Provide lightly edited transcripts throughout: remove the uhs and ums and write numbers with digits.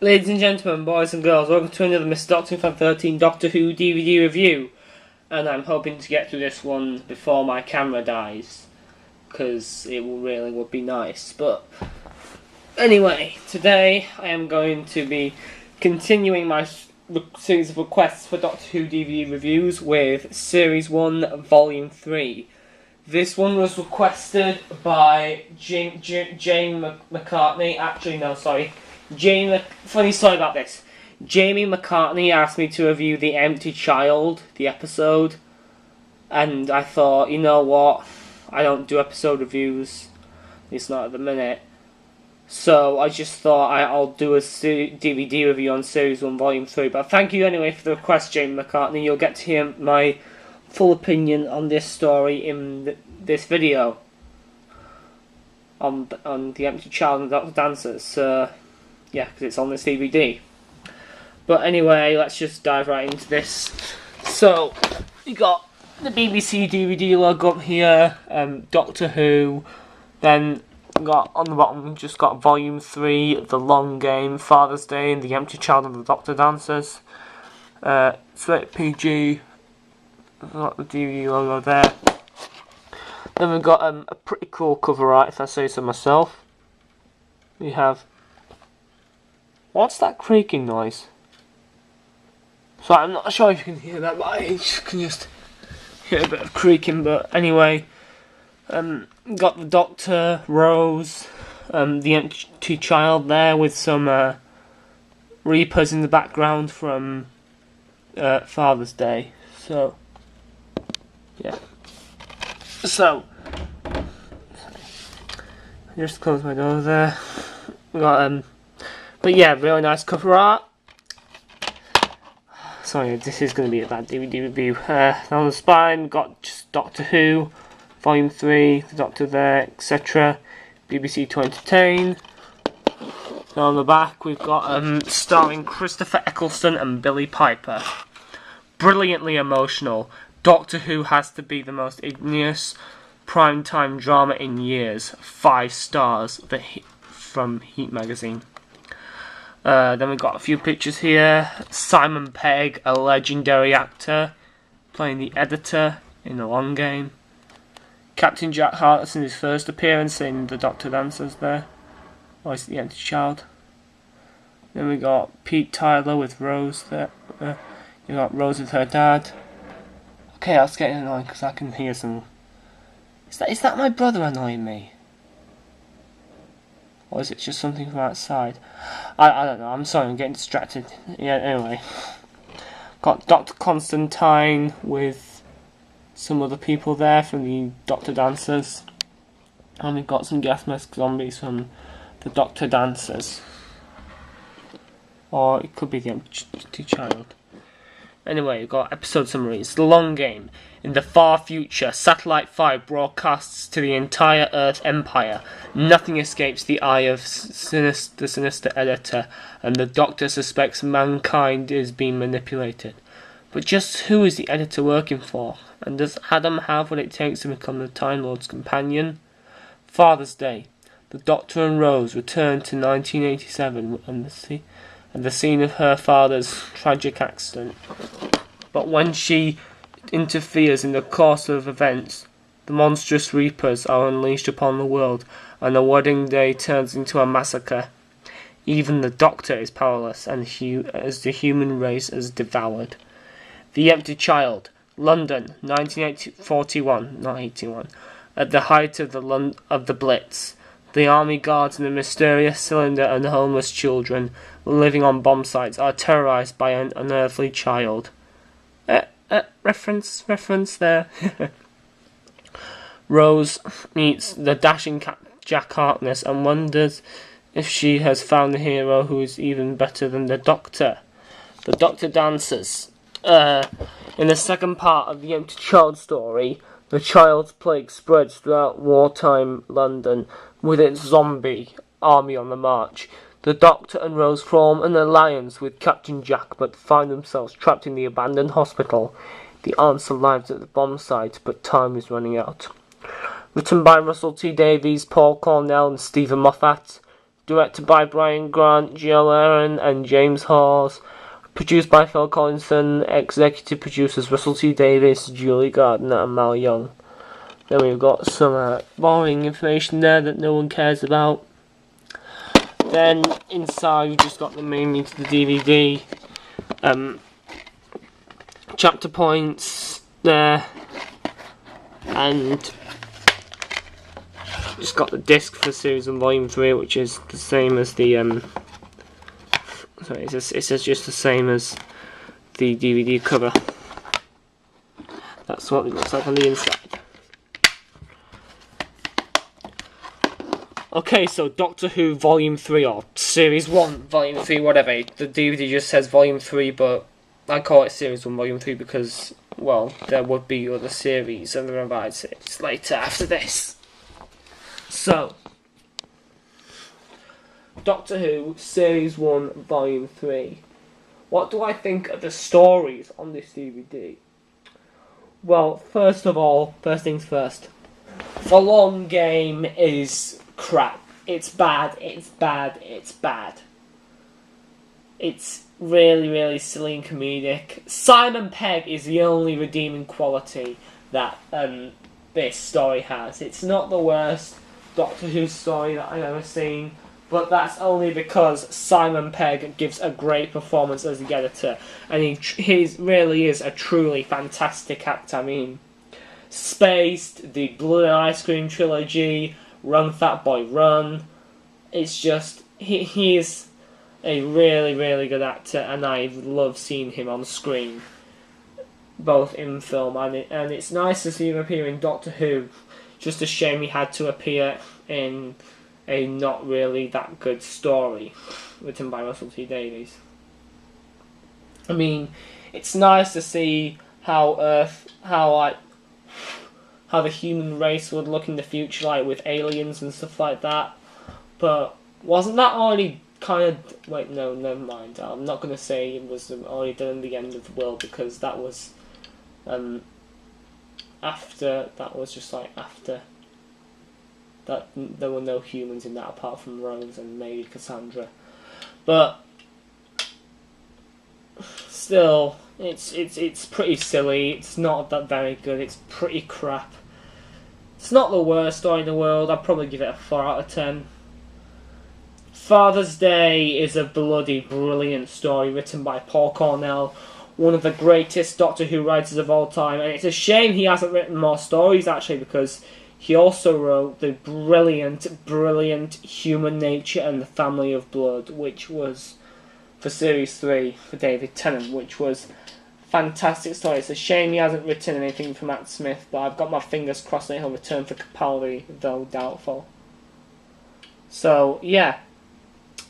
Ladies and gentlemen, boys and girls, welcome to another Mr. Doctor 513 Doctor Who DVD review. And I'm hoping to get through this one before my camera dies, because it would be nice. But anyway, today I am going to be continuing my series of requests for Doctor Who DVD reviews with Series 1 Volume 3. This one was requested by Jane Mccartney. Funny story about this. Jamie McCartney asked me to review The Empty Child, the episode, and I thought, you know what, I don't do episode reviews, at least not at the minute, so I just thought I'll do a DVD review on Series 1 Volume 3, but thank you anyway for the request, Jamie McCartney. You'll get to hear my full opinion on this story in this video on The Empty Child and Dr. Dancers. Yeah, because it's on this DVD. But anyway, let's just dive right into this. So, we got the BBC DVD logo up here, Doctor Who, then got on the bottom, we just got Volume 3, The Long Game, Father's Day, and The Empty Child and the Doctor Dancers. It's rated PG, got the DVD logo there. Then we've got a pretty cool cover art, if I say so myself. We have... What's that creaking noise? So I'm not sure if you can hear that, but I can just hear a bit of creaking. But anyway, got the Doctor, Rose, the Empty Child there with some Reapers in the background from Father's Day. So yeah. So just close my door there. We got but yeah, really nice cover art. Sorry, this is going to be a bad DVD review. On the spine, we've got just Doctor Who, Volume 3, the Doctor there, etc. BBC to entertain. And on the back, we've got starring Christopher Eccleston and Billie Piper. Brilliantly emotional. Doctor Who has to be the most igneous primetime drama in years. 5 stars from Heat magazine. Then we've got a few pictures here. Simon Pegg, a legendary actor, playing the editor in The Long Game. Captain Jack Hartnett in his first appearance in The Doctor Dancers there. Or is it The Empty Child? Then we got Pete Tyler with Rose there. You got Rose with her dad. Okay, that's getting annoying because I can hear some... Is that my brother annoying me? Or is it just something from outside? I don't know, I'm sorry, I'm getting distracted. Yeah, anyway. Got Dr. Constantine with some other people there from the Doctor Dancers. And we've got some gas mask zombies from the Doctor Dancers. Or it could be the Empty Child. Anyway, we've got episode summaries. The Long Game. In the far future, Satellite 5 broadcasts to the entire Earth Empire. Nothing escapes the eye of the sinister editor, and the Doctor suspects mankind is being manipulated. But just who is the editor working for? And does Adam have what it takes to become the Time Lord's companion? Father's Day. The Doctor and Rose return to 1987 and the scene of her father's tragic accident. But when she interferes in the course of events, the monstrous Reapers are unleashed upon the world, and the wedding day turns into a massacre. Even the Doctor is powerless, and as the human race is devoured. The Empty Child, London, 1941, not 81. At the height of the Blitz, the army guards in the mysterious cylinder and the homeless children living on bomb sites are terrorized by an unearthly child. Reference there. Rose meets the dashing Jack Harkness and wonders if she has found a hero who is even better than the Doctor. The Doctor Dancers. In the second part of the Empty Child story, the child's plague spreads throughout wartime London with its zombie army on the march. The Doctor and Rose form an alliance with Captain Jack, but find themselves trapped in the abandoned hospital. The aunt survives at the bomb site, but time is running out. Written by Russell T Davies, Paul Cornell and Stephen Moffat. directed by Brian Grant, Joe Aaron, and James Hawes. Produced by Phil Collinson. Executive producers Russell T Davies, Julie Gardner, and Mal Young. Then we've got some boring information there that no one cares about. Then inside we've just got the main link to the DVD. Chapter points there. And just got the disc for Series 1 Volume 3, which is the same as the sorry, it's just the same as the DVD cover. That's what it looks like on the inside. Okay, so Doctor Who Volume 3, or Series 1 Volume 3, whatever. The DVD just says Volume 3, but I call it Series 1 Volume 3 because, well, there would be other series and the revised series later after this. So, Doctor Who Series 1 Volume 3. What do I think of the stories on this DVD? Well, first of all, first things first. The long game is crap. It's bad, it's bad, it's bad. It's really, really silly and comedic. Simon Pegg is the only redeeming quality that this story has. It's not the worst Doctor Who story that I've ever seen, but that's only because Simon Pegg gives a great performance as the editor, and he really is a truly fantastic actor. I mean, Spaced, the Blood and Ice Cream trilogy, Run Fat Boy Run. It's just, he is a really, really good actor, and I love seeing him on screen, both in film and it's nice to see him appear in Doctor Who. Just a shame he had to appear in a not really that good story written by Russell T Davies. I mean, it's nice to see how the human race would look in the future, like with aliens and stuff like that. But wasn't that already kind of... Wait, no, never mind. I'm not going to say it was already done in the end of the world, because that was after... That was just like after... That there were no humans in that apart from Rose and maybe Cassandra. But still, it's pretty silly. It's not that very good. It's pretty crap. It's not the worst story in the world. I'd probably give it a 4 out of 10. Father's Day is a bloody brilliant story written by Paul Cornell, one of the greatest Doctor Who writers of all time, and it's a shame he hasn't written more stories actually, because he also wrote the brilliant, brilliant Human Nature and the Family of Blood, which was for Series 3 for David Tennant, which was a fantastic story. It's a shame he hasn't written anything for Matt Smith, but I've got my fingers crossed that he'll return for Capaldi, though doubtful. So, yeah.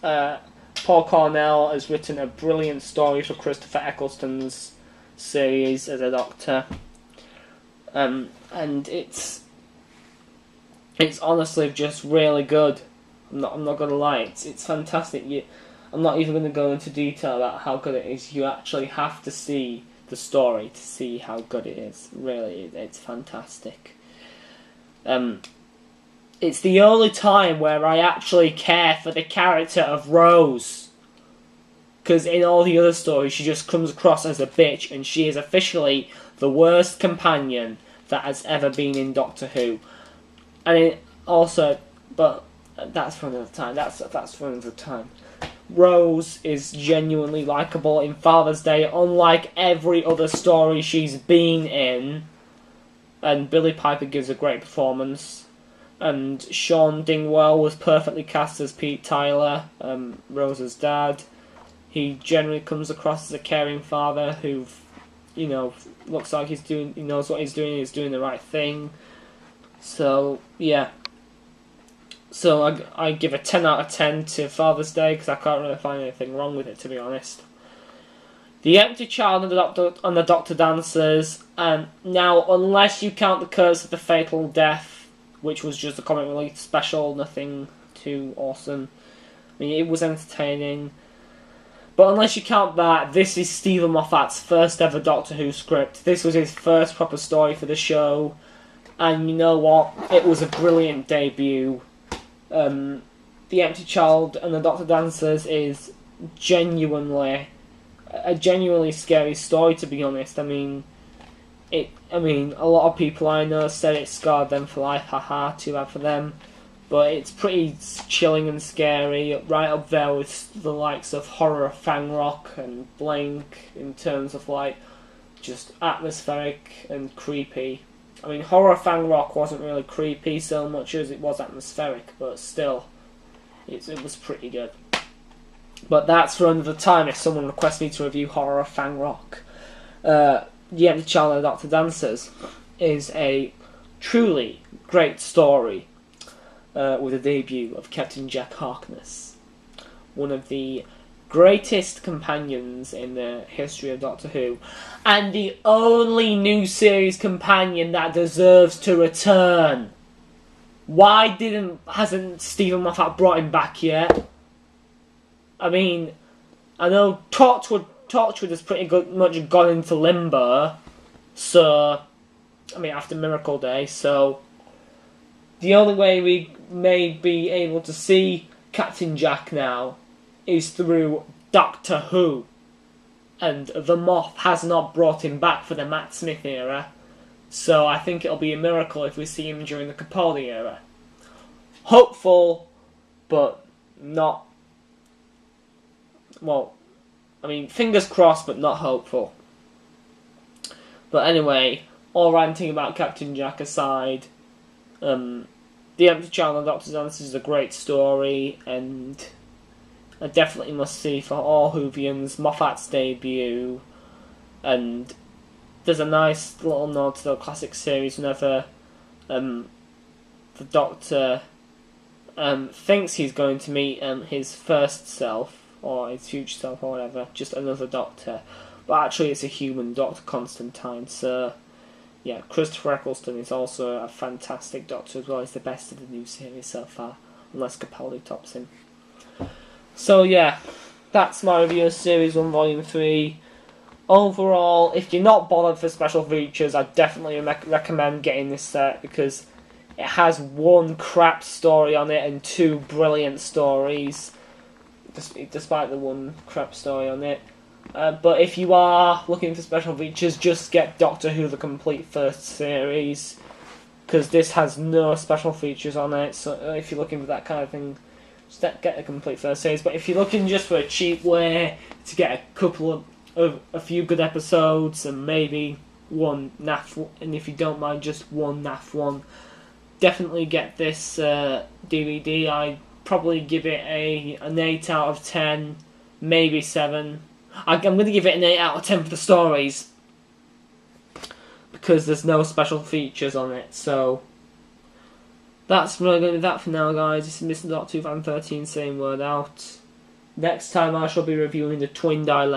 Paul Cornell has written a brilliant story for Christopher Eccleston's series as a Doctor. And it's honestly just really good. I'm not gonna lie, it's fantastic. I'm not even gonna go into detail about how good it is. You actually have to see the story to see how good it is. Really, it's fantastic. It's the only time where I actually care for the character of Rose. Because in all the other stories, she just comes across as a bitch, and she is officially the worst companion that has ever been in Doctor Who. And but that's for another time. That's for another time. Rose is genuinely likeable in Father's Day, unlike every other story she's been in. And Billy Piper gives a great performance. And Sean Dingwall was perfectly cast as Pete Tyler, Rose's dad. He generally comes across as a caring father who, looks like he knows what he's doing the right thing. So, yeah. So I give a 10 out of 10 to Father's Day, because I can't really find anything wrong with it, to be honest. The Empty Child and the Doctor Dancers, and now, unless you count the Curse of the Fatal Death, which was just a comic relief special, nothing too awesome. I mean, it was entertaining. But unless you count that, this is Stephen Moffat's first ever Doctor Who script. This was his first proper story for the show. And you know what? It was a brilliant debut. The Empty Child and the Doctor Dancers is genuinely a genuinely scary story, to be honest. I mean, a lot of people I know said it scarred them for life. Haha, too bad for them. But it's pretty chilling and scary, right up there with the likes of Horror, Fang Rock, and Blink in terms of like just atmospheric and creepy. I mean, Horror, Fang Rock wasn't really creepy so much as it was atmospheric, but still, it was pretty good. But that's for another time if someone requests me to review Horror, Fang Rock. The Empty Child and Doctor Dancers is a truly great story. With the debut of Captain Jack Harkness, one of the greatest companions in the history of Doctor Who, and the only new series companion that deserves to return. Why hasn't Stephen Moffat brought him back yet? I mean, I know Torchwood has pretty much gone into limbo, so, I mean, after Miracle Day, so the only way we may be able to see Captain Jack now is through Doctor Who. And the Moth has not brought him back for the Matt Smith era. So I think it'll be a miracle if we see him during the Capaldi era. Hopeful, but not... Well, I mean, fingers crossed, but not hopeful. But anyway, all ranting about Captain Jack aside, The Empty Child and Doctor Dancers is a great story, and I definitely must see for all Whovians. Moffat's debut, and there's a nice little nod to the classic series whenever the Doctor thinks he's going to meet his first self, or his future self, or whatever, just another Doctor. But actually it's a human, Dr. Constantine, so... Yeah, Christopher Eccleston is also a fantastic Doctor as well. He's the best of the new series so far, unless Capaldi tops him. So yeah, that's my review of Series 1 Volume 3. Overall, if you're not bothered for special features, I definitely recommend getting this set because it has one crap story on it and two brilliant stories, despite the one crap story on it. But if you are looking for special features, just get Doctor Who the complete first series, because this has no special features on it, so if you're looking for that kind of thing, just get a complete first series. But if you're looking just for a cheap way to get a few good episodes, and maybe one naff, and if you don't mind just one naff one, definitely get this DVD. I'd probably give it an 8 out of 10, maybe 7. I'm going to give it an 8 out of 10 for the stories, because there's no special features on it. So that's really going to be that for now, guys. This is Mr. Doctor 2013 saying word out. Next time I shall be reviewing the Twin Dilemma.